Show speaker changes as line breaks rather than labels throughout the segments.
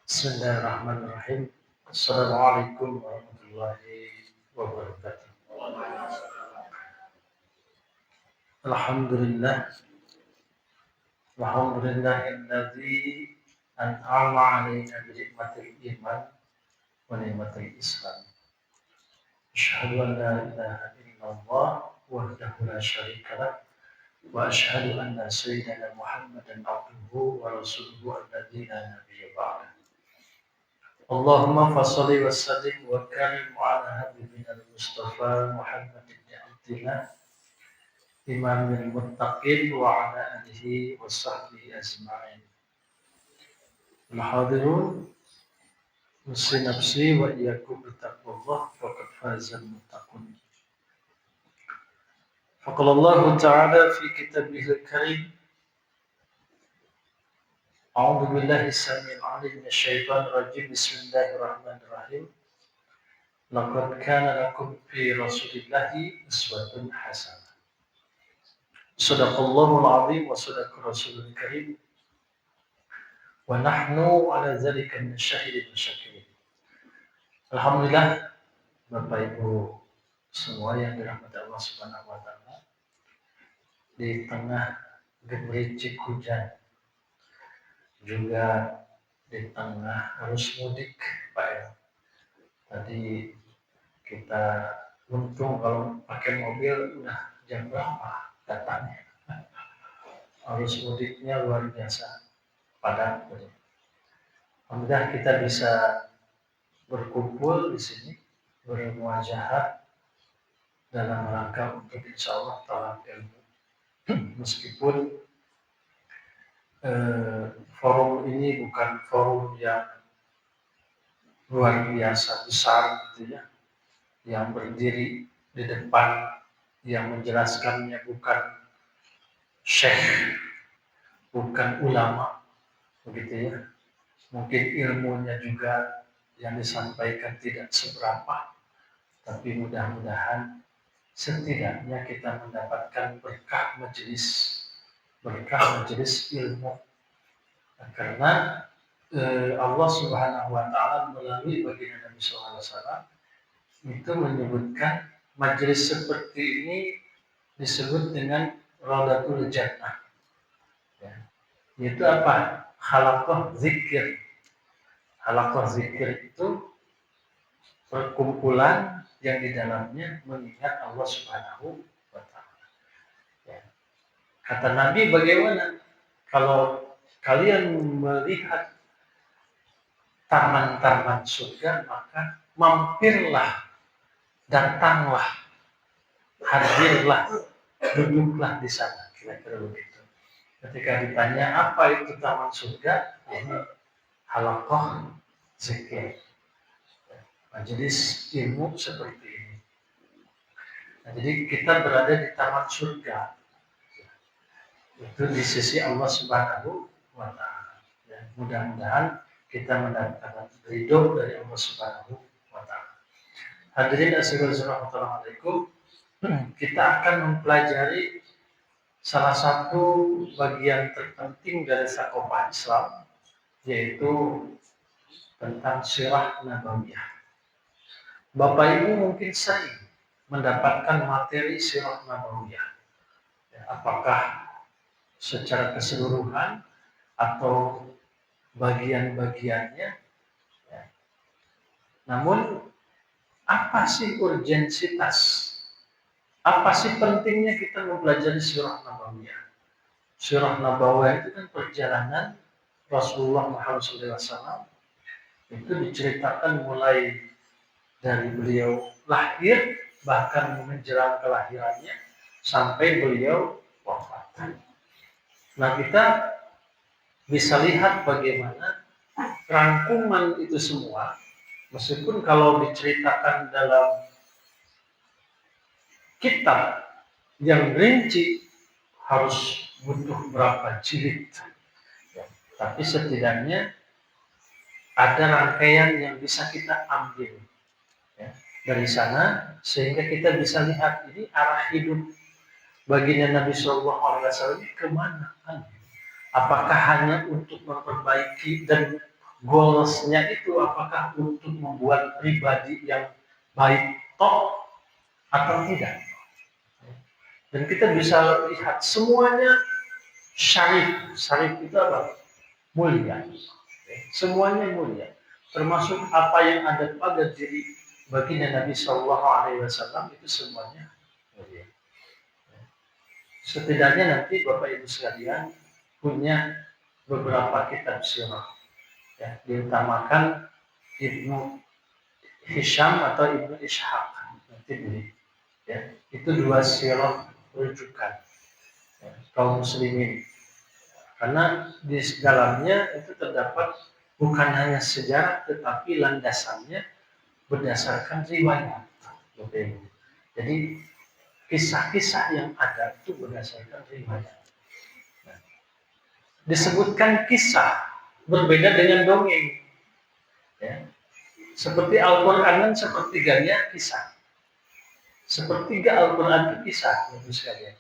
Bismillahirrahmanirrahim. Assalamualaikum warahmatullahi wabarakatuh. Alhamdulillah. Alhamdulillahilladzi an'ama 'alaina bi ni'matil iman wa ni'matil Islam. Asyhadu an la ilaha illallah wahdahu la syarika lah wa asyhadu anna sayyidana Muhammadan abduhu wa rasuluhu alladzi la nabiyya ba'dahu. Allahumma fassalli wa sallim wa karim ala habibina al-Mustafa Muhammad ibn Abdillah imamil muttaqin wa ala alihi wa sahbihi ajma'in. Al-hadirun usi nafsi wa iyyakum bittaqwallah faqad fazal muttaqun. Faqala Allah ta'ala fi kitabihil karim A'udzu billahi samil 'alim minasyaitonir rajim. Bismillahirrahmanirrahim. Laqad kana lakum fi Rasulillahi uswatun hasanah. Shadaqallahul 'azim wa shadaqa rasulul karim. Wa nahnu 'ala dzalika minasyahidin wasyakirin. Alhamdulillah, Bapak Ibu semua yang dirahmati Allah Subhanahu wa taala, di tengah gemericik hujan, juga di tengah arus mudik, Pak ya. Tadi kita untung kalau pakai mobil udah jam berapa datangnya. Arus mudiknya luar biasa padat. Alhamdulillah kita bisa berkumpul di sini, bermuajahat dalam rangka untuk insya Allah talab ilmu. Meskipun forum ini bukan forum yang luar biasa besar gitu ya, yang berdiri di depan, yang menjelaskannya bukan syekh, bukan ulama, begitu ya. Mungkin ilmunya juga yang disampaikan tidak seberapa, tapi mudah-mudahan setidaknya kita mendapatkan berkah majelis ilmu. Karena Allah Subhanahu wa taala melalui baginda Nabi sallallahu alaihi wasallam itu menyebutkan majelis seperti ini disebut dengan Raudatul Jannah. Ya. Itu apa? Halaqah zikir. Halaqah zikir itu perkumpulan yang di dalamnya mengingat Allah Subhanahu wa taala. Ya. Kata Nabi, bagaimana kalau kalian melihat taman-taman surga, maka mampirlah, datanglah, hadirlah, duduklah di sana, kira-kira begitu. Ketika ditanya apa itu taman surga, ini halaqah zikir, majelis ilmu seperti ini. Nah, jadi kita berada di taman surga, itu di sisi Allah Subhanahu wa taala. Ya, mudah-mudahan kita mendapatkan ridho dari Allah Subhanahu wa taala. Hadirin assalamualaikum warahmatullahi. Kita akan mempelajari salah satu bagian terpenting dari sakopah Islam, yaitu tentang sirah nabawiyah. Bapak Ibu mungkin sering mendapatkan materi sirah nabawiyah, ya, apakah secara keseluruhan atau bagian-bagiannya. Ya. Namun apa sih urgensitas? Apa sih pentingnya kita mempelajari sirah nabawiyah? Sirah nabawiyah itu kan perjalanan Rasulullah Muhammad SAW. Itu diceritakan mulai dari beliau lahir, bahkan menjelang kelahirannya, sampai beliau wafat. Nah, kita bisa lihat bagaimana rangkuman itu semua, meskipun kalau diceritakan dalam kitab yang rinci harus butuh berapa jilid, ya, tapi setidaknya ada rangkaian yang bisa kita ambil, ya, dari sana, sehingga kita bisa lihat ini arah hidup baginda Nabi Shallallahu Alaihi Wasallam kemana kan? Apakah hanya untuk memperbaiki dan goalsnya itu apakah untuk membuat pribadi yang baik toh atau tidak. Dan kita bisa lihat semuanya syarif. Syarif itu apa? Mulia. Semuanya mulia. Termasuk apa yang ada pada diri baginda Nabi Shallallahu Alaihi Wasallam itu semuanya mulia. Setidaknya nanti Bapak Ibu sekalian punya beberapa kitab sirah. Ya, diutamakan Ibnu Hisham atau Ibnu Ishaq. Nanti beli. Ya, itu dua sirah rujukan ya, kaum muslimin. Karena di dalamnya itu terdapat bukan hanya sejarah tetapi landasannya berdasarkan riwayat. Jadi kisah-kisah yang ada itu berdasarkan riwayat. Disebutkan kisah berbeda dengan dongeng. Ya. Seperti Al-Quran kan sepertiganya kisah. Sepertiga Al-Quran itu kisah, Bapak sekalian.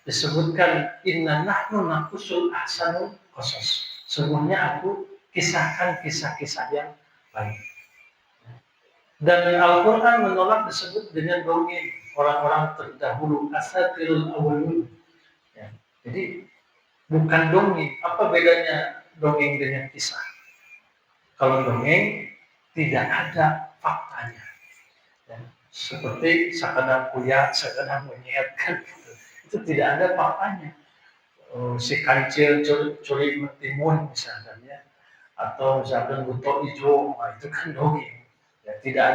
Disebutkan inna nahnu naqusul ahsanul qasas. Semuanya aku kisahkan kisah-kisah yang baik. Dan Al-Quran menolak disebut dengan dongeng orang-orang terdahulu, asatirul awalun. Ya. Jadi bukan dongeng. Apa bedanya dongeng dengan kisah? Kalau dongeng tidak ada faktanya. Ya. Seperti sekadar kuya, sekadar monyet kan. Itu tidak ada faktanya. Si kancil curi mentimun misalnya, atau misalkan buto hijau, itu kan dongeng. Ya, tidak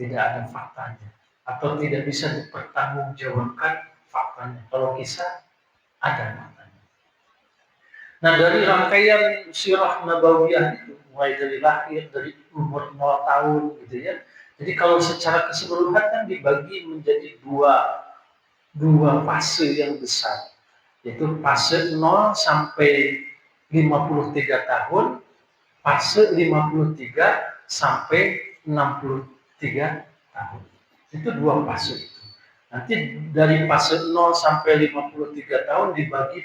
ada faktanya, atau tidak bisa dipertanggungjawabkan faktanya. Kalau kisah ada faktanya. Nah, dari rangkaian sirah nabawiyah itu, mulai dari lahir, dari umur 0 tahun gitu ya. Jadi kalau secara keseluruhan kan dibagi menjadi dua fase yang besar, yaitu fase 0 sampai 53 tahun, fase 53 sampai 63 tahun. Itu dua fase itu. Nanti dari fase 0 sampai 53 tahun dibagi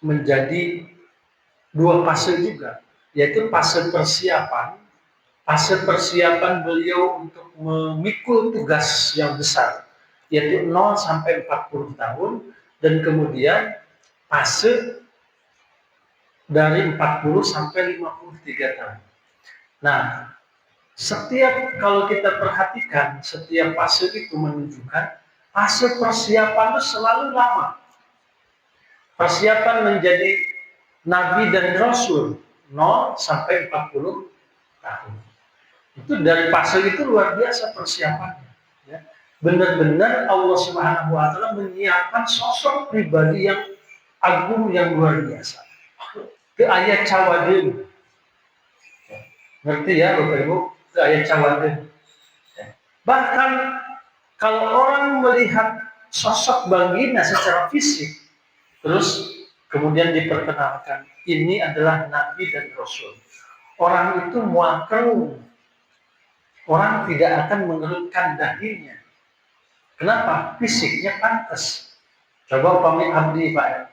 menjadi dua fase juga, yaitu fase persiapan. Fase persiapan beliau untuk memikul tugas yang besar, yaitu 0 sampai 40 tahun, dan kemudian fase dari 40 sampai 53 tahun. Nah, kalau kita perhatikan, setiap fase itu menunjukkan fase persiapan itu selalu lama. Persiapan menjadi Nabi dan Rasul 0 sampai 40 tahun. Itu dari fase itu luar biasa persiapannya. Ya. Benar-benar Allah Subhanahu Wa Taala menyiapkan sosok pribadi yang agung yang luar biasa. Ke ayat cawadin. Ya. Ngerti ya Bapak Ibu? Ke ayat cawadin. Ya. Bahkan kalau orang melihat sosok baginda secara fisik, terus kemudian diperkenalkan, ini adalah Nabi dan Rasul. Orang itu muakal. Orang tidak akan mengerutkan dahinya. Kenapa? Fisiknya pantas. Coba pamit abdi Pak.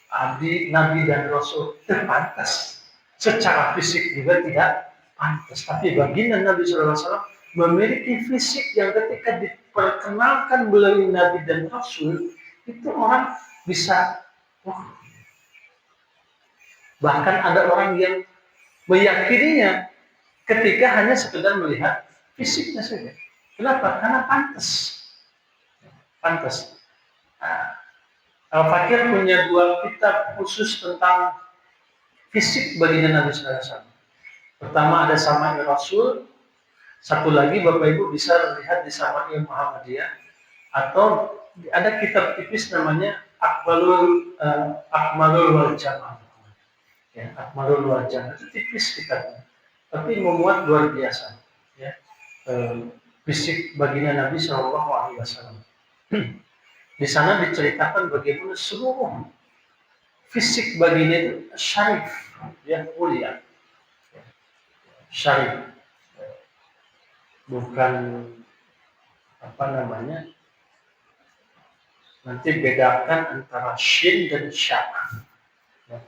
Abdi Nabi dan Rasul pantas. Secara fisik juga tidak pantas. Tapi baginda Nabi SAW memiliki fisik yang ketika diperkenalkan melalui Nabi dan Rasul, itu orang bisa, bahkan ada orang yang meyakininya ketika hanya sekedar melihat fisiknya saja. Kenapa? Karena pantas. Pantas. Nah, Al-Fakir punya dua kitab khusus tentang fisik baginda Nabi SAW. Pertama ada Sama'il Rasul. Satu lagi Bapak Ibu bisa lihat di Sama'il Muhammadiyah. Atau ada kitab tipis namanya Akmalul Wal Jamal. Ya, Akmalul Wal Jamal itu tipis kitabnya, tapi memuat luar biasa. Ya, fisik baginda Nabi Shallallahu Alaihi Wasallam. Di sana diceritakan bagaimana seluruh fisik baginda itu syarif, ya, mulia, syarif, bukan apa namanya. Nanti bedakan antara shin dan syak. Ya,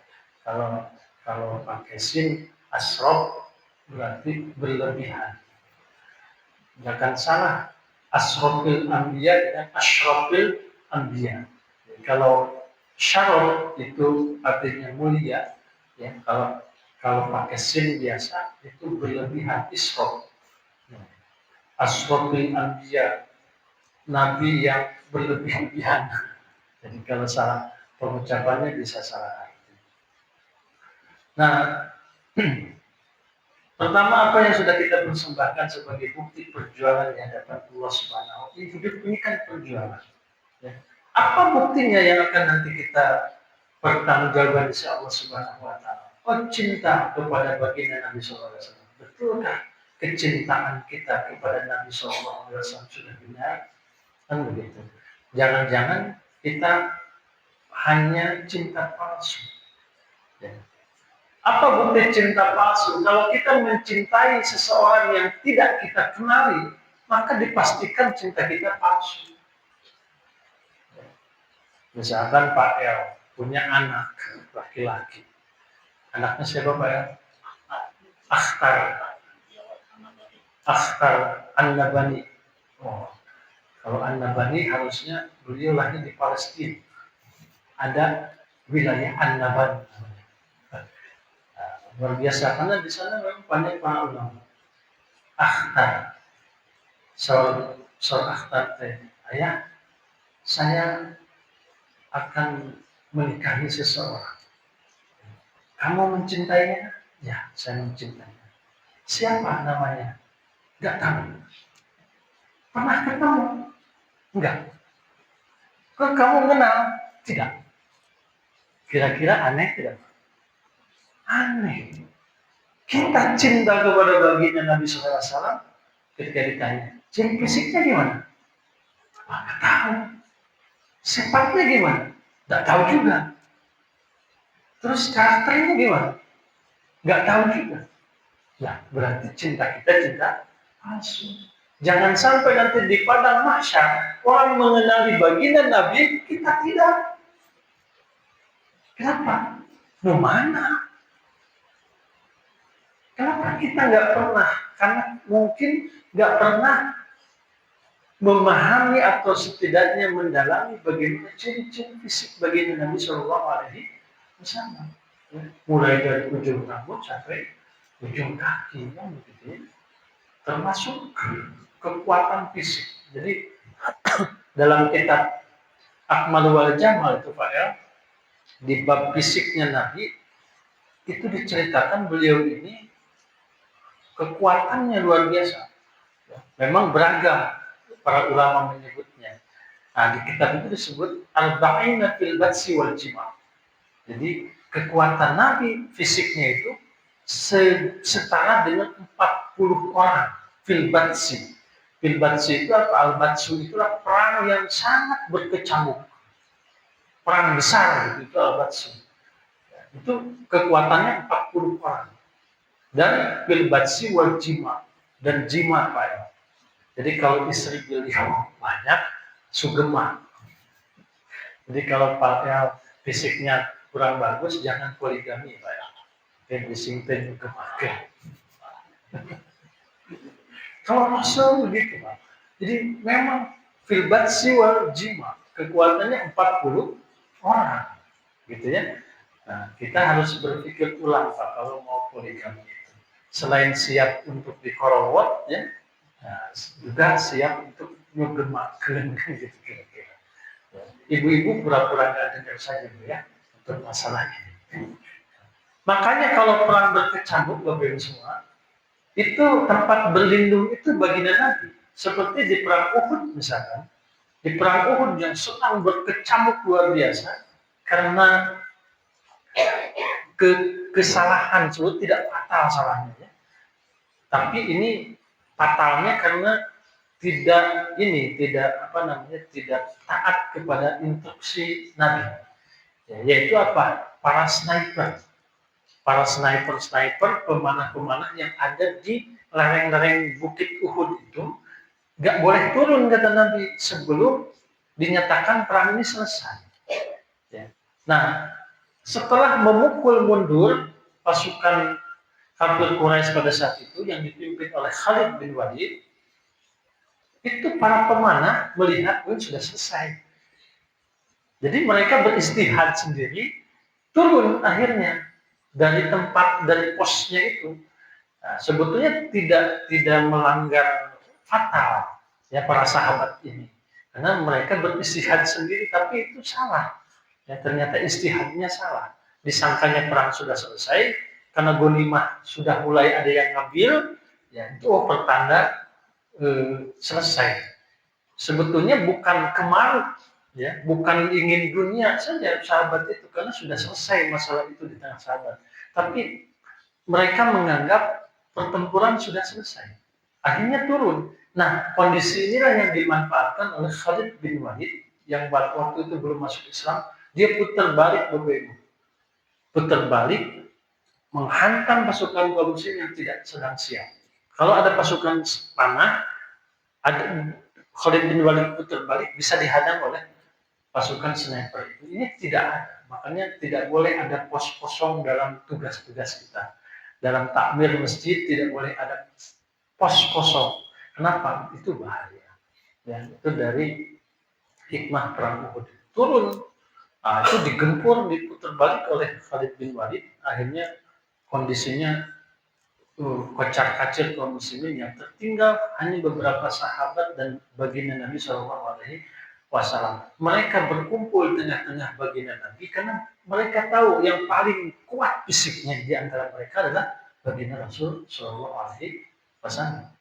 Kalau pakai sin asrof berarti berlebihan. Jangan salah, asrofil anbiya dengan asrofil anbiya. Kalau syaraf itu artinya mulia, ya. Kalau pakai sin biasa itu berlebihan, isrof. Asrofil anbiya, nabi yang berlebihan. Jadi kalau salah pengucapannya bisa salah arti. Nah, pertama apa yang sudah kita persembahkan sebagai bukti perjuangan di hadapan Allah Subhanahu wa taala. Hidup ini kan perjuangan. Ya. Apa buktinya yang akan nanti kita pertanggungjawabkan insya Allah Subhanahu wa taala? Oh, cinta kepada baginda Nabi sallallahu alaihi wasallam. Betulkah kecintaan kita kepada Nabi sallallahu alaihi wasallam sudah benar? Kan begitu. Jangan-jangan kita hanya cinta palsu. Ya. Apa bukti cinta palsu? Kalau kita mencintai seseorang yang tidak kita kenali, maka dipastikan cinta kita palsu. Misalkan Pak El punya anak laki-laki. Anaknya siapa Pak El? Akhtar An-Nabani. Oh, kalau An-Nabani harusnya beliau lahir di Palestina. Ada wilayah An-Nabani. Luar biasa karena di sana memang banyak para ulama. Akhtar, seorang akhtar teh, ayah, saya akan menikahi seseorang. Kamu mencintainya? Ya, saya mencintainya. Siapa namanya? Enggak tahu. Pernah ketemu? Enggak. Kok kamu kenal? Tidak. Kira-kira aneh tidak? Aneh. Kita cinta kepada baginda Nabi SAW ketika ditanya, ciri fisiknya gimana? Nggak tahu. Sifatnya gimana? Nggak tahu juga. Terus karakternya gimana? Nggak tahu juga. Ya, berarti cinta kita cinta palsu. Jangan sampai nanti di padang mahsyar orang mengenali baginda Nabi, kita tidak. Kenapa? Mana? Kenapa kita nggak pernah? Karena mungkin nggak pernah memahami atau setidaknya mendalami bagaimana ciri-ciri fisik baginda Nabi Shallallahu Alaihi Wasallam. Mulai dari ujung rambut sampai ujung kaki, kan begitu. Termasuk kekuatan fisik. Jadi dalam kitab Akmal wal Jamal itu Pak ya, di bab fisiknya Nabi itu diceritakan beliau ini kekuatannya luar biasa. Memang beragam para ulama menyebutnya. Nah, di kitab itu disebut arba'ina fil batsi wal jima'. Jadi kekuatan Nabi fisiknya itu setara dengan 40 orang fil batsi. Fil batsi itu apa? Al-batsu itulah perang yang sangat berkecamuk. Perang besar gitu, itu al-batsu. Itu kekuatannya 40 orang. Dan fil batsi wal jima'. Dan jima' Pak ya. Jadi kalau istri beliau banyak, sugema. Jadi kalau Pak ya fisiknya kurang bagus, jangan poligami Pak ya. Yang disimpan juga pakai. Kalau Rasul begitu Pak. Jadi memang fil batsi wal jima, kekuatannya 40 orang. Gitu ya. Nah, kita harus berpikir ulang Pak kalau mau poligami itu. Selain siap untuk dikorowot ya, nah, juga siap untuk nyugemakan gitu kira-kira. Ibu-ibu pura-pura nggak dengar saja ya untuk masalah ini. Makanya kalau perang berkecamuk Bapak Ibu semua, itu tempat berlindung itu baginda Nabi. Seperti di perang Uhud misalkan, di perang Uhud yang sedang berkecamuk luar biasa karena kesalahan sebut tidak fatal salahnya ya. Tapi ini fatalnya karena tidak taat kepada instruksi Nabi. Ya, yaitu apa? Para sniper, pemanah-pemanah yang ada di lereng-lereng Bukit Uhud itu nggak boleh turun kata Nabi sebelum dinyatakan perang ini selesai. Ya. Nah, setelah memukul mundur pasukan kafir Quraisy pada saat itu yang dipimpin oleh Khalid bin Walid, itu para pemanah melihat sudah selesai. Jadi mereka beristihad sendiri, turun akhirnya dari tempat, dari posnya itu. Nah, sebetulnya tidak melanggar fatal ya para sahabat ini, karena mereka beristihad sendiri, tapi itu salah. Ya, ternyata istihadnya salah. Disangkanya perang sudah selesai, karena ghanimah sudah mulai ada yang ngambil, ya itu pertanda selesai. Sebetulnya bukan kemarin, ya, bukan ingin dunia saja sahabat itu, karena sudah selesai masalah itu di tengah sahabat. Tapi mereka menganggap pertempuran sudah selesai. Akhirnya turun. Nah, kondisi inilah yang dimanfaatkan oleh Khalid bin Walid yang waktu itu belum masuk Islam. Dia putar balik berbeda. Putar balik menghantam pasukan kaum muslim yang tidak sedang siap. Kalau ada pasukan panah, ada Khalid bin Walid putar balik bisa dihadang oleh pasukan sniper. Ini tidak ada. Makanya tidak boleh ada pos kosong dalam tugas-tugas kita. Dalam takmir masjid tidak boleh ada pos kosong. Kenapa? Itu bahaya. Ya, itu dari hikmah perang Uhud. Turun, itu digempur, diputar balik oleh Khalid bin Walid. Akhirnya kondisinya kocar-kacir kaum muslimin, yang tertinggal hanya beberapa sahabat dan baginda Nabi Shallallahu Alaihi Wasallam. Mereka berkumpul tengah-tengah baginda Nabi karena mereka tahu yang paling kuat fisiknya di antara mereka adalah baginda Rasul Shallallahu Alaihi Wasallam.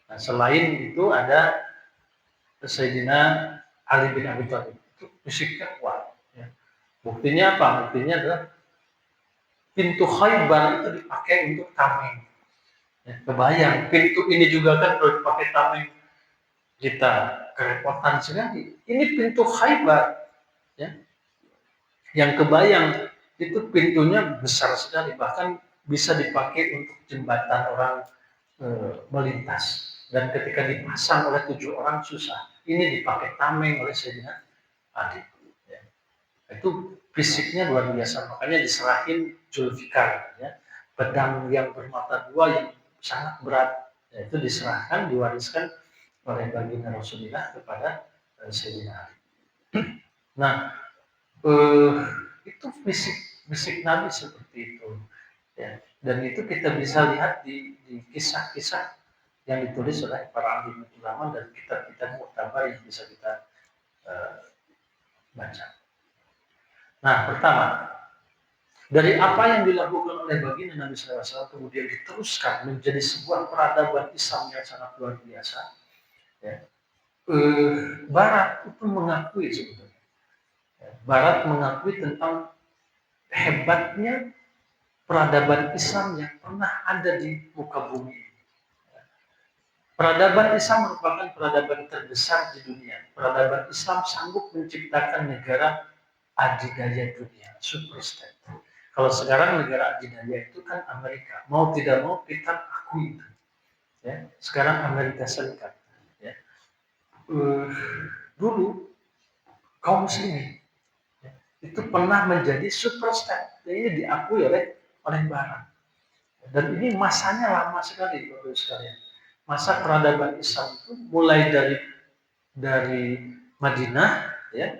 Nah, selain itu ada Sayyidina Ali bin Abi Thalib, itu fisiknya kuat. Ya. Buktinya apa? Buktinya adalah pintu Khaybar itu dipakai untuk tameng. Ya, kebayang, pintu ini juga kan kalau dipakai tameng kita kerepotan sekali. Ini pintu Khaybar, ya, yang kebayang itu pintunya besar sekali, bahkan bisa dipakai untuk jembatan orang melintas. Dan ketika dipasang oleh 7 orang susah. Ini dipakai tameng oleh Sayyidina Ali. Ya. Itu fisiknya luar biasa, makanya diserahin Zulfikar, ya, pedang yang bermata dua yang sangat berat, ya, itu diserahkan, diwariskan oleh baginda Rasulullah kepada Sayyidina Ali. Nah, itu fisik Nabi seperti itu, ya, dan itu kita bisa lihat di kisah-kisah yang ditulis oleh para ahli ulama dan kitab-kitab muktabar yang bisa kita baca. Nah, pertama, dari apa yang dilakukan oleh baginda Nabi SAW kemudian diteruskan menjadi sebuah peradaban Islam yang sangat luar biasa. Ya. Barat itu mengakui sebetulnya. Ya. Barat mengakui tentang hebatnya peradaban Islam yang pernah ada di muka bumi ini. Peradaban Islam merupakan peradaban terbesar di dunia. Peradaban Islam sanggup menciptakan negara adidaya dunia, superstate. Kalau sekarang negara adidaya itu kan Amerika, mau tidak mau kita akui itu. Ya, sekarang Amerika Serikat. Ya. Dulu kaum muslimin, ya, itu pernah menjadi superstate. Ini diakui oleh Barat. Dan ini masanya lama sekali, Bapak sekalian. Masa peradaban Islam itu mulai dari Madinah, ya,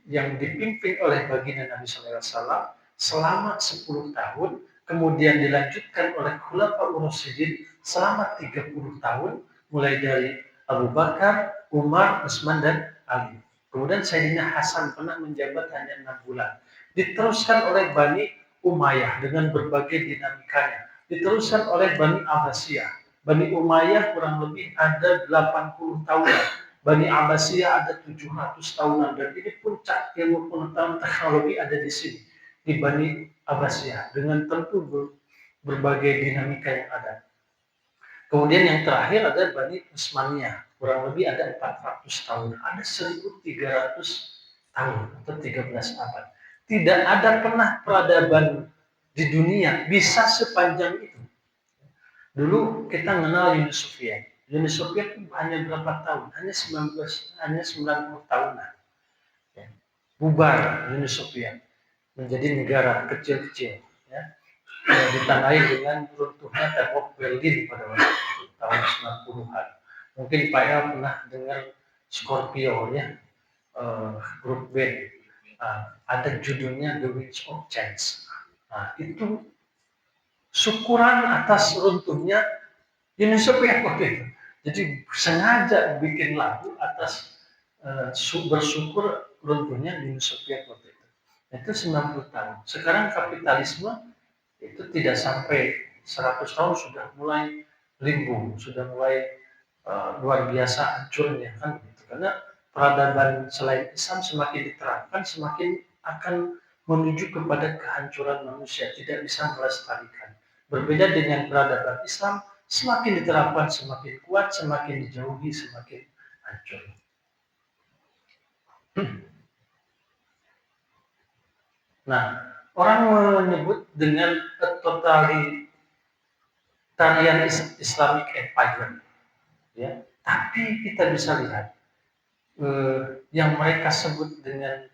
yang dipimpin oleh baginda Nabi SAW selama 10 tahun, kemudian dilanjutkan oleh Khulafaur Rasyidin selama 30 tahun, mulai dari Abu Bakar, Umar, Utsman, dan Ali. Kemudian Sayyidina Hasan pernah menjabat hanya 6 bulan. Diteruskan oleh Bani Umayyah dengan berbagai dinamikanya. Diteruskan oleh Bani Abbasiyah. Bani Umayyah kurang lebih ada 80 tahunan. Bani Abbasiyah ada 700 tahunan. Dan ini puncak ilmu pengetahuan teknologi ada di sini. Di Bani Abbasiyah. Dengan tentu berbagai dinamika yang ada. Kemudian yang terakhir ada Bani Utsmaniyah. Kurang lebih ada 400 tahun. Ada 1300 tahun atau 13 abad. Tidak ada pernah peradaban di dunia bisa sepanjang itu. Dulu kita mengenal Uni Soviet. Uni Soviet hanya berapa tahun? Hanya 90 tahunan. Ya. Bubar Uni Soviet. menjadi negara kecil-kecil, ya, ditandai dengan runtuhnya tembok Berlin pada waktu itu, tahun 90-an. Mungkin Pak El pernah dengar Scorpio, ya, grup band. Ada judulnya The Winds of Change. Itu syukuran atas runtuhnya Uni Soviet waktu itu. Jadi sengaja bikin lagu atas bersyukur runtuhnya Uni Soviet waktu itu. Itu 90 tahun. Sekarang kapitalisme itu tidak sampai 100 tahun sudah mulai limbung, sudah mulai luar biasa hancurnya kan gitu. Karena peradaban selain Islam semakin diterapkan semakin akan menuju kepada kehancuran manusia, tidak bisa melestarikan. Berbeda dengan peradaban Islam, semakin diterapkan semakin kuat, semakin dijauhi semakin hancur. Nah, orang menyebut dengan totalitarian Islamic Empire, ya. Tapi kita bisa lihat yang mereka sebut dengan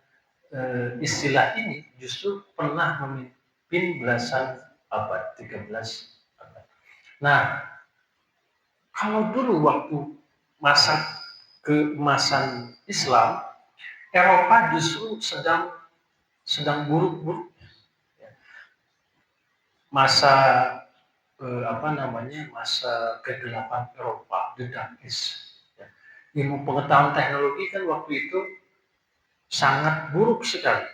istilah ini justru pernah memimpin belasan abad, 13 abad. Nah, kalau dulu waktu masa keemasan Islam, Eropa justru sedang buruk-buruk. Masa masa kegelapan Eropa, the Dark Age. Ilmu pengetahuan teknologi kan waktu itu sangat buruk sekali.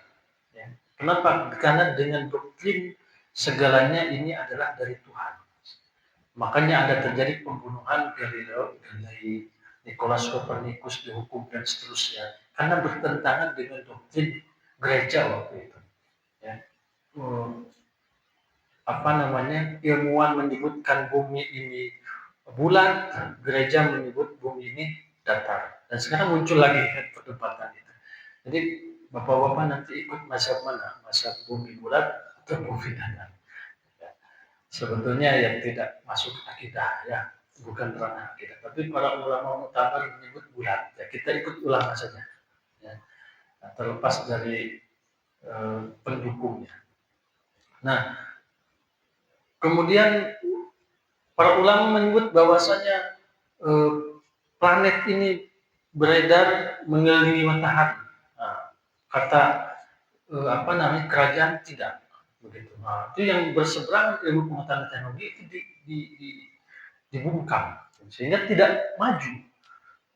Kenapa? Karena dengan doktrin segalanya ini adalah dari Tuhan. Makanya ada terjadi pembunuhan Galileo, Nicholas Copernicus dihukum dan seterusnya. Karena bertentangan dengan doktrin gereja waktu itu. Ya. Ilmuwan menyebutkan bumi ini bulat, gereja menyebut bumi ini datar. Dan sekarang muncul lagi perdebatan itu. Jadi bapak-bapak nanti ikut mazhab mana? Mazhab bumi bulat atau bumi datar? Ya. Sebetulnya yang tidak masuk akidah, ya, bukan ranah akidah. Tapi para ulama muktabar menyebut bulat. Ya, kita ikut ulama saja. Ya. Nah, terlepas dari pendukungnya. Nah, kemudian para ulama menyebut bahwasanya planet ini beredar mengelilingi matahari. Nah, kata kerajaan tidak begitu. Nah, itu yang berseberangan ilmu pengetahuan teknologi itu dibungkam sehingga tidak maju.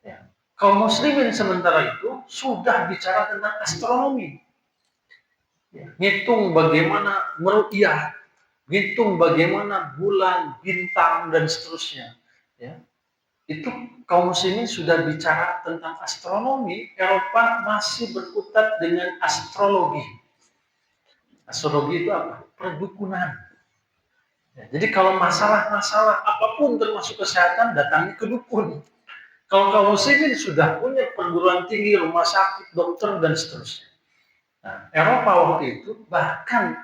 Ya. Kaum muslimin sementara itu sudah bicara tentang astronomi. Ya. Ngitung bagaimana meru'yah, ngitung bagaimana bulan, bintang dan seterusnya. Ya. Itu kaum muslimin sudah bicara tentang astronomi, Eropa masih berkutat dengan astrologi. Astrologi itu apa? Perdukunan. Ya, jadi kalau masalah-masalah apapun termasuk kesehatan datangi ke dukun. Kalau kaum muslimin sudah punya perguruan tinggi, rumah sakit, dokter dan seterusnya. Nah, Eropa waktu itu bahkan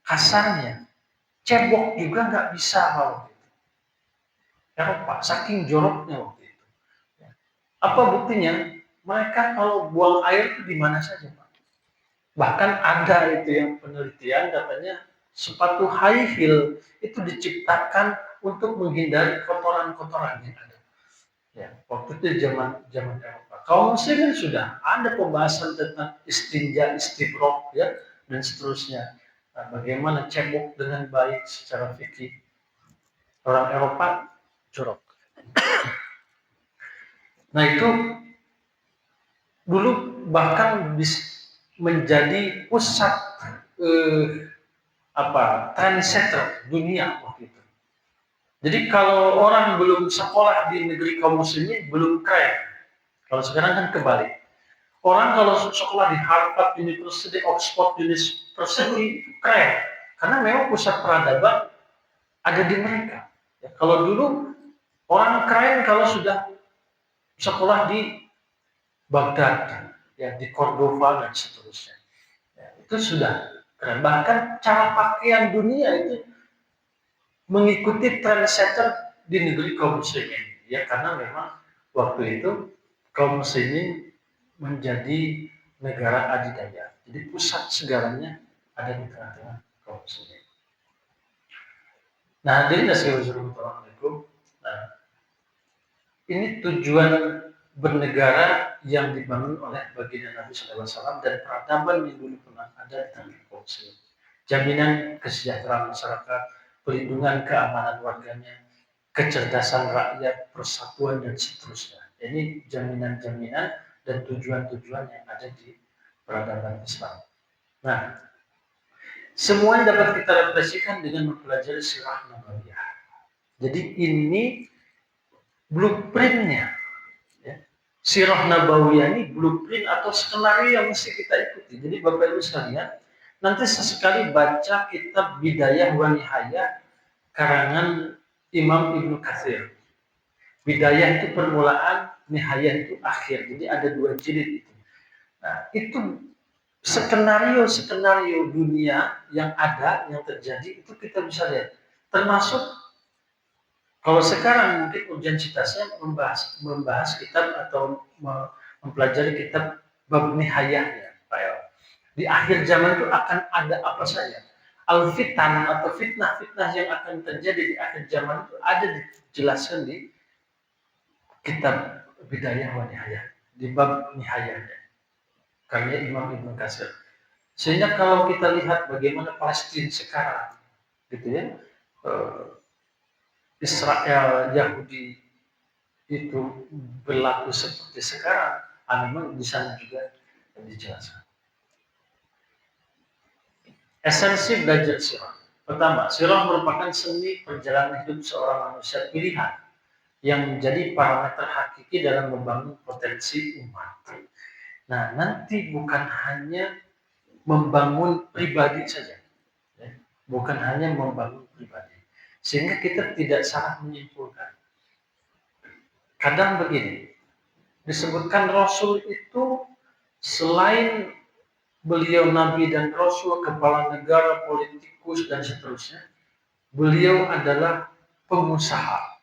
kasarnya cebok juga nggak bisa waktu itu. Eropa saking joroknya waktu itu. Apa buktinya? Mereka kalau buang air itu di mana saja, Pak. Bahkan ada itu yang penelitian katanya sepatu high heel itu diciptakan untuk menghindari kotoran-kotoran yang ada. Ya, waktu itu zaman Eropa. Kaum muslimin sudah ada pembahasan tentang istinja, istibrok, ya, dan seterusnya. Nah, bagaimana cebok dengan baik secara fikih. Orang Eropa jorok. Nah itu dulu bahkan menjadi pusat trendsetter dunia waktu itu. Jadi kalau orang belum sekolah di negeri kaum muslimin belum keren. Kalau sekarang kan kebalik. Orang kalau sekolah di Harvard University, Oxford University keren. Karena memang pusat peradaban ada di mereka. Ya, kalau dulu orang keren kalau sudah sekolah di Baghdad, ya, di Cordova dan seterusnya. Ya, itu sudah keren. Bahkan cara pakaian dunia itu mengikuti trendsetter di negeri kaum muslimin. Ya, karena memang waktu itu kaum muslimin menjadi negara adidaya. Jadi pusat segalanya ada di tengah-tengah kaum muslimin. Nah, hadirin Assalamualaikum. Nah, ini tujuan bernegara yang dibangun oleh baginda Nabi SAW dan peradaban yang dulu pernah ada di tanah kaum muslimin. Jaminan kesejahteraan masyarakat, pelindungan keamanan warganya, kecerdasan rakyat, persatuan dan seterusnya. Ini jaminan-jaminan dan tujuan-tujuan yang ada di peradaban Islam. Nah, semuanya dapat kita refleksikan dengan mempelajari sirah nabawiyah. Jadi ini blueprintnya. Ya. Sirah nabawiyah ini blueprint atau skenario yang mesti kita ikuti. Jadi Bapak Ibu sekalian, nanti sesekali baca kitab Bidayah wa Nihayah karangan Imam Ibnu Katsir. Bidayah itu permulaan, Nihayah itu akhir. Jadi ada 2 jilid itu. Nah, itu skenario dunia yang ada, yang terjadi, itu kita bisa lihat. Termasuk kalau sekarang mungkin ujian citasnya membahas kitab atau mempelajari kitab bab nihayah ya, Pak El. Di akhir zaman itu akan ada apa saja. Al-fitan atau fitnah-fitnah yang akan terjadi di akhir zaman itu ada dijelaskan di kitab Bidayah wa Nihayah, di bab nihayahnya. Karya Imam Ibnu Katsir. Sehingga kalau kita lihat bagaimana Palestina sekarang, gitu ya, Israel, Yahudi itu berlaku seperti sekarang, memang di sana juga dijelaskan. Esensi belajar sirah. Pertama, sirah merupakan seni perjalanan hidup seorang manusia pilihan yang menjadi parameter hakiki dalam membangun potensi umat. Nah, nanti bukan hanya membangun pribadi saja, ya. Bukan hanya membangun pribadi, sehingga kita tidak salah menyimpulkan. Kadang begini, disebutkan Rasul itu selain beliau Nabi dan Rasul, kepala negara, politikus dan seterusnya, beliau adalah pengusaha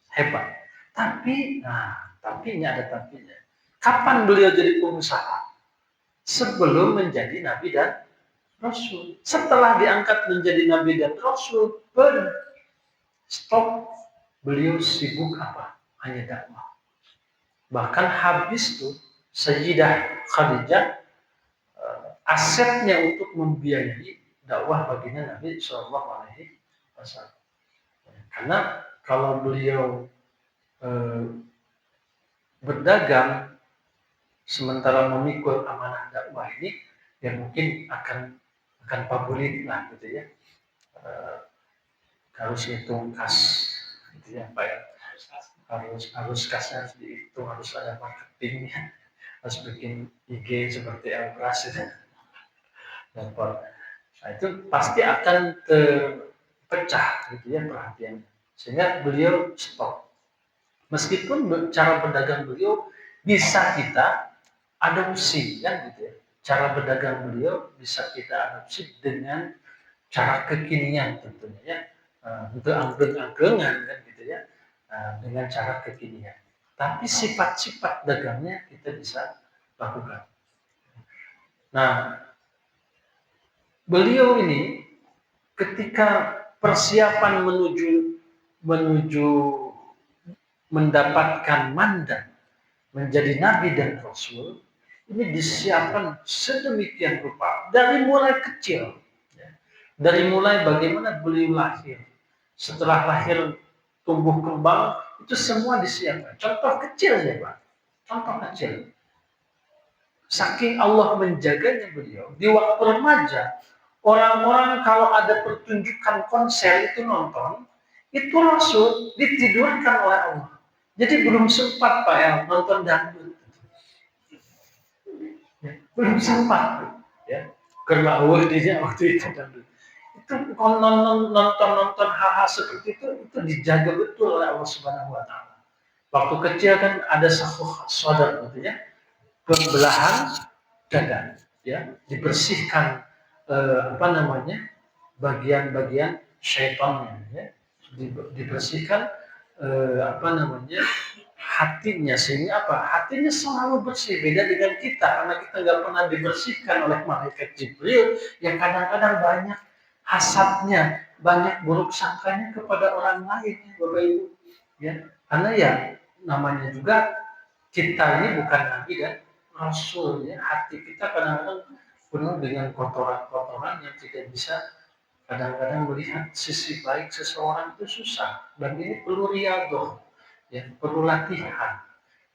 hebat. Tapi ini ada tapinya. Kapan beliau jadi pengusaha? Sebelum menjadi Nabi dan Rasul. Setelah diangkat menjadi Nabi dan Rasul, stop. Beliau sibuk apa? Hanya dakwah. Bahkan habis tuh Sayyidah Khadijah asetnya untuk membiayai dakwah baginda Nabi Shallallahu Alaihi Wasallam. Karena kalau beliau berdagang sementara memikul amanah dakwah ini, ya mungkin akan pabulit lah gitu ya. Harus hitung kas gitu ya, Pak ya. Harus kasnya harus dihitung, harus ada marketingnya, harus bikin IG seperti Elbras itu. Nah, itu pasti akan terpecah gitu ya perhatiannya, sehingga beliau stop. Meskipun cara berdagang beliau bisa kita adopsi kan gitu ya. Cara berdagang beliau bisa kita adopsi dengan cara kekinian tentunya ya. Untuk angklung-angklungan kan gitu ya. Dengan cara kekinian. Tapi sifat-sifat dagangnya kita bisa lakukan. Nah, beliau ini ketika persiapan menuju mendapatkan mandat menjadi Nabi dan Rasul, ini disiapkan sedemikian rupa dari mulai kecil, ya. Dari mulai bagaimana beliau lahir, setelah lahir tumbuh kembang, itu semua disiapkan. Contoh kecil ya Pak, contoh kecil. Saking Allah menjaganya beliau, di waktu remaja, orang-orang kalau ada pertunjukan konser itu nonton, itu langsung ditidurkan oleh Allah. Jadi belum sempat Pak ya nonton dangdut. Ya, belum sempat ya. Karena dia waktu itu dangdut. Itu nonton hal-hal seperti itu dijaga betul oleh Allah Subhanahu wa taala. Waktu kecil kan ada sahur sadar gitu ya. Pembelahan dada ya, dibersihkan bagian-bagian syaitannya ya. Dibersihkan hatinya, sehingga apa? Hatinya selalu bersih. Beda dengan kita, karena kita nggak pernah dibersihkan oleh malaikat Jibril, yang kadang-kadang banyak hasadnya, banyak buruk sangkanya kepada orang lain, Bapak Ibu. Ya, karena ya namanya juga kita ini bukan nabi dan rasul, ya. Hati kita kadang-kadang penuh dengan kotoran-kotoran yang tidak bisa kadang-kadang melihat sisi baik seseorang itu susah, dan ini perlu riyadhah, ya, perlu latihan.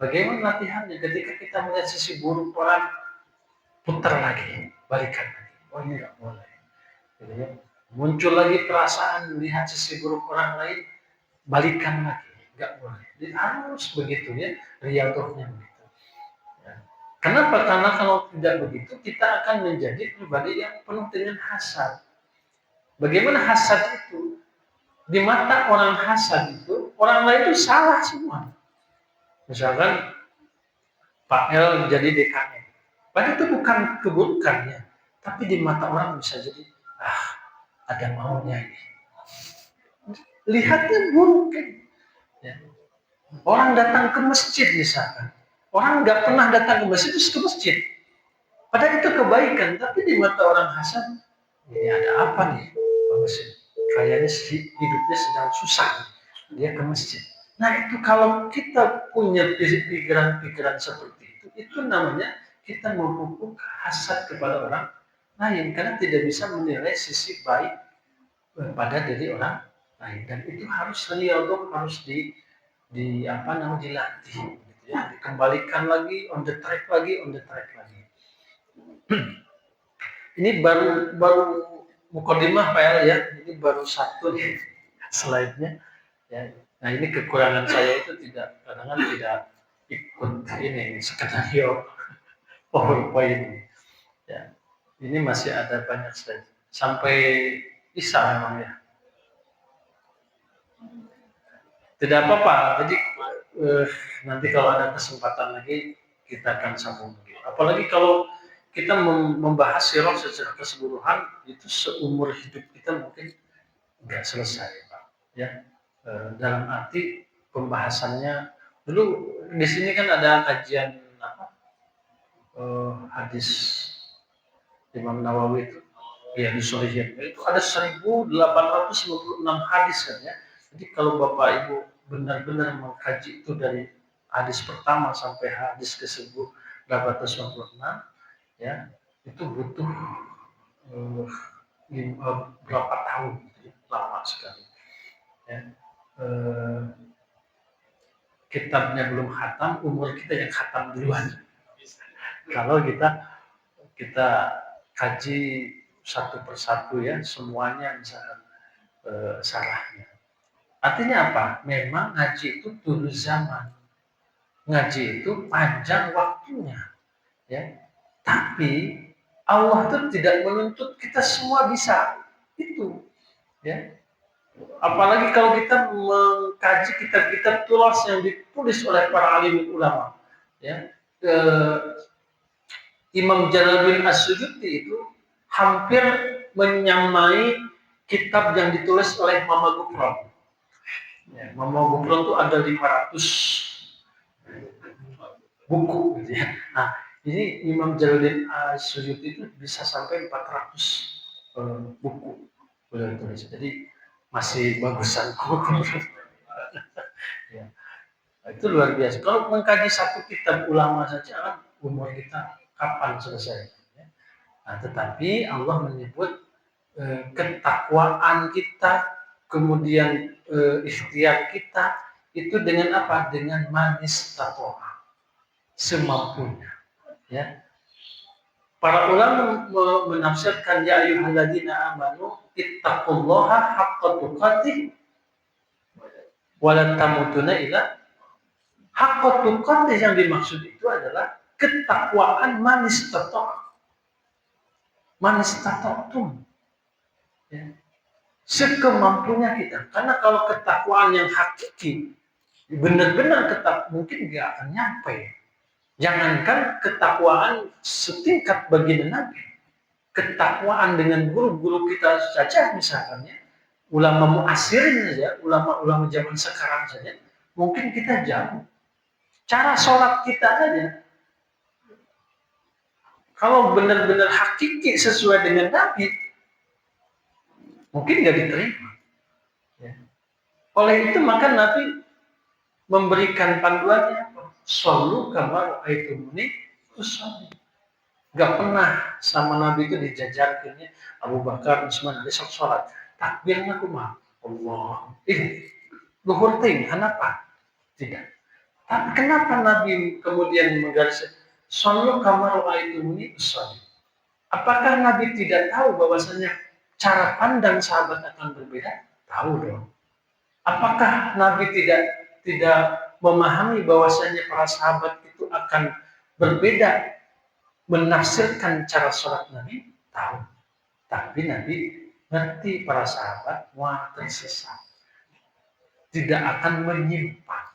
Bagaimana latihannya? Ketika kita melihat sisi buruk orang, putar lagi, balikan lagi. Oh, ini nggak boleh. Gitu ya. Muncul lagi perasaan melihat sisi buruk orang lain, balikan lagi, nggak boleh. Jadi harus begitu, ya, riyadhahnya begitu. Ya. Kenapa? Karena kalau tidak begitu, kita akan menjadi pribadi yang penuh dengan hasad. Bagaimana hasad itu? Di mata orang hasad itu, orang lain itu salah semua. Misalkan Pak L jadi DKM. Padahal itu bukan keburukannya, tapi di mata orang bisa jadi, ada maunya ini. Lihatnya buruk kan. Ya. Orang datang ke masjid misalkan, orang nggak pernah datang ke masjid terus ke masjid. Padahal itu kebaikan, tapi di mata orang hasad, ini ada apa nih ke masjid? Kayaknya hidupnya sedang susah, dia ke masjid. Nah itu kalau kita punya pikiran-pikiran seperti itu namanya kita memupuk hasad kepada orang lain, karena tidak bisa menilai sisi baik pada diri orang lain, dan itu harus riyadhah, harus di apa namanya dilatih, gitu ya, dikembalikan lagi on the track lagi, on the track lagi. Ini baru mukadimah Pak El, ya, ini baru satu nih slide-nya. Ya. Nah ini kekurangan saya itu kadang-kadang tidak ikut ini skenario PowerPoint. Ya. Ini masih ada banyak slide sampai bisa memang, ya. Tidak apa-apa. Jadi nanti kalau ada kesempatan lagi kita akan sambung lagi. Apalagi kalau kita membahas sirah secara keseluruhan, itu seumur hidup kita mungkin nggak selesai, Pak. Ya, dalam arti pembahasannya dulu di sini kan ada kajian apa, hadis Imam Nawawi itu, ya di Sholihin, itu ada 1856 hadis kan, ya. Jadi kalau Bapak Ibu benar-benar mengkaji itu dari hadis pertama sampai hadis ke 1856, ya, itu butuh berapa tahun, gitu, lama sekali. Ya. Kitabnya belum khatam, umur kita yang khatam duluan. Kalau kita kaji satu persatu, ya, semuanya misalkan salahnya. Artinya apa? Memang ngaji itu dulu zaman, ngaji itu panjang waktunya, ya. Tapi Allah itu tidak menuntut kita semua bisa itu, ya. Apalagi kalau kita mengkaji kitab-kitab tulas yang ditulis oleh para alim ulama, ya. Imam Jalaluddin As-Suyuti itu hampir menyamai kitab yang ditulis oleh Mama Gufron. Ya, Mama Gufron itu ada 500 buku, gitu ya. Nah, ini Imam Jalaluddin As-Suyuti itu bisa sampai 400 buku beliau tulis. Jadi masih bagusan buku. Ya. Nah, itu luar biasa. Kalau mengkaji satu kitab ulama saja kan umur kita kapan selesai? Ya. Nah, tetapi Allah menyebut ketakwaan kita, kemudian ikhtiar kita itu dengan apa? Dengan manis taqwa, semampunya. Ya. Para ulama menafsirkan ya ayyuhalladzina amanu ittaqullaha haqqa tuqatih wa la tamutunna illa haqqa tuqatih. Yang dimaksud itu adalah ketakwaan manis taqwa. Manis taqwa, ya, sekemampunya kita. Karena kalau ketakwaan yang hakiki, benar-benar mungkin nggak akan nyampe. Jangankan ketakwaan setingkat baginda Nabi, ketakwaan dengan guru-guru kita saja misalnya, ulama muasirin saja, ulama-ulama zaman sekarang saja, mungkin kita jauh. Cara sholat kita aja, kalau benar-benar hakiki sesuai dengan Nabi, mungkin nggak diterima. Ya. Oleh itu maka Nabi memberikan panduannya, shollu kama ra'aitumuni usolli. Gak pernah sama Nabi itu dijajarkannya Abu Bakar, Utsman, besok sholat. Takbirnya kumaha? Allah. Luhur ting, kenapa? Tidak. Tapi kenapa Nabi kemudian menggaris shollu kama ra'aitumuni usolli? Apakah Nabi tidak tahu bahwasanya cara pandang sahabat akan berbeda? Tahu dong. Apakah Nabi tidak memahami bahwasanya para sahabat itu akan berbeda menafsirkan cara sholat Nabi? Tahu. Tapi Nabi ngerti para sahabat wah tersesat. Tidak akan menyimpang.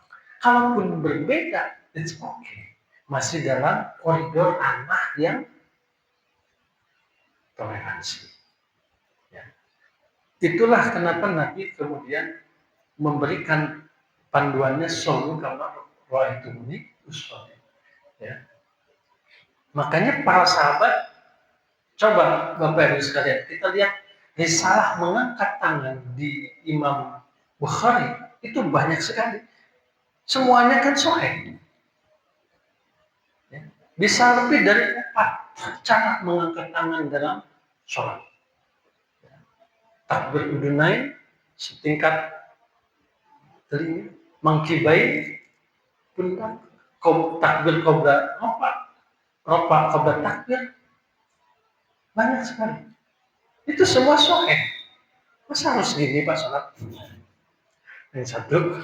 Kalaupun berbeda, it's okay. Masih dalam koridor anak yang toleransi. Ya. Itulah kenapa Nabi kemudian memberikan panduannya shollu kama ra'aitumuni usolli. Ya. Makanya para sahabat, coba Bapak Ibu sekalian, kita lihat risalah mengangkat tangan di Imam Bukhari itu banyak sekali. Semuanya kan sahih. Ya. Bisa lebih dari 4 cara mengangkat tangan dalam sholat. Ya. Takbir udunain setingkat telinga, mangkibain pundak, takbir qobla ropa qobla takbir, banyak sekali. Itu semua sahih. Masa harus gini Pak sholat? Yang satu.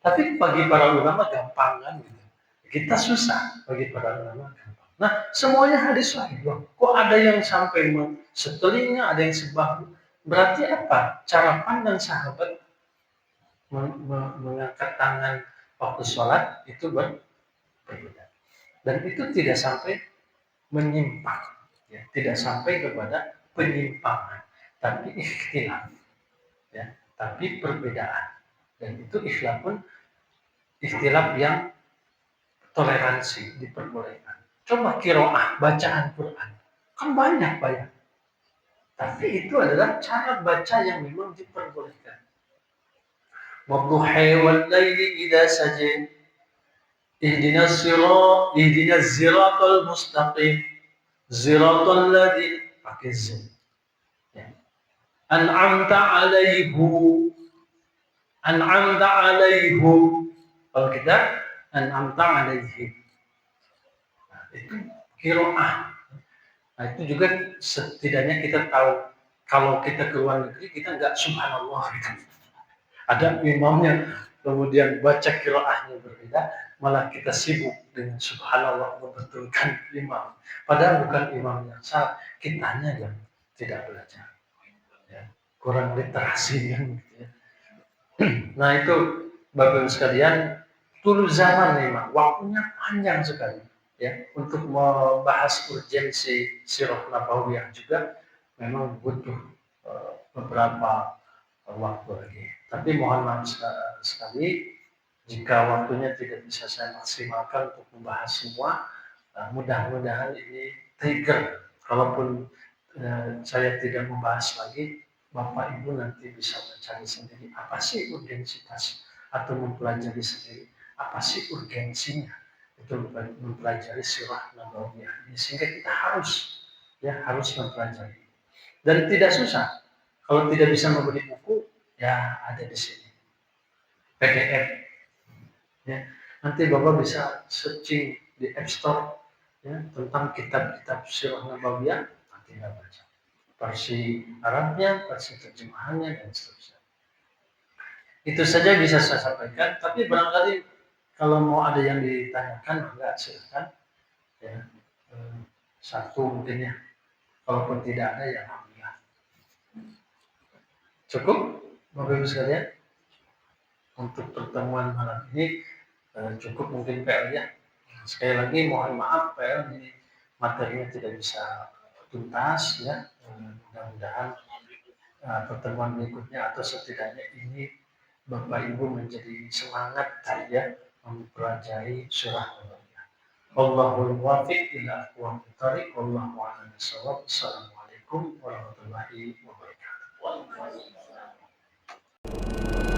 Tapi bagi para ulama gampang kan gitu. Kita susah bagi para ulama gampang. Nah semuanya hadis sahih. Kok ada yang sampai setelinga, ada yang sebahu. Berarti apa? Cara pandang sahabat mengangkat tangan waktu sholat itu berbeda. Dan itu tidak sampai menyimpang. Ya, tidak sampai kepada penyimpangan. Tapi ikhtilaf. Ya, tapi perbedaan. Dan itu ikhtilaf pun ikhtilaf yang toleransi diperbolehkan. Coba qiraah bacaan Quran. Kan banyak. Tapi itu adalah cara baca yang memang diperbolehkan. Wadduha wal laili idza saja. Ihdinas siratal mustaqim. Ziratal ladzi pakai z. Ya. An'amta alaihim. Kalau kita an'amta alaihim. Nah, itu qiraah. Nah, itu juga setidaknya kita tahu kalau kita ke luar negeri kita nggak subhanallah gitu. Ada imamnya kemudian baca qiraahnya berbeda, malah kita sibuk dengan subhanallah membetulkan imam. Padahal bukan imam yang salah, kitanya yang tidak belajar. Ya, kurang literasi kan gitu ya. Nah itu Bapak Ibu sekalian, dulu zaman memang waktunya panjang sekali ya untuk membahas urgensi sirah nabawiyah juga memang butuh beberapa waktu lagi. Tapi mohon maaf sekali jika waktunya tidak bisa saya maksimalkan untuk membahas semua. Mudah-mudahan ini trigger. Kalaupun saya tidak membahas lagi, Bapak Ibu nanti bisa mencari sendiri apa sih urgensitas atau mempelajari sendiri apa sih urgensinya itu mempelajari sirah nabawiyah ini sehingga kita harus mempelajari dan tidak susah. Kalau tidak bisa membeli buku ya ada di sini PDF ya. Nanti Bapak bisa searching di App Store ya, tentang kitab-kitab sirah nabawiyah nanti baca versi Arabnya, versi terjemahannya dan seterusnya. Itu saja bisa saya sampaikan. Tapi barangkali kalau mau ada yang ditanyakan, enggak silakan. Ya, satu mungkin ya. Kalaupun tidak ada ya alhamdulillah. Cukup, Bapak Ibu sekalian. Untuk pertemuan malam ini cukup mungkin PL ya. Sekali lagi mohon maaf PL ini materinya tidak bisa tuntas ya. Mudah-mudahan pertemuan berikutnya atau setidaknya ini Bapak Ibu menjadi semangat ya mempelajari surah Al-Baqarah. Wallahul muwaffiq ila aqwamit thoriq. Wallahu a'lam bishawab. Assalamualaikum warahmatullahi wabarakatuh.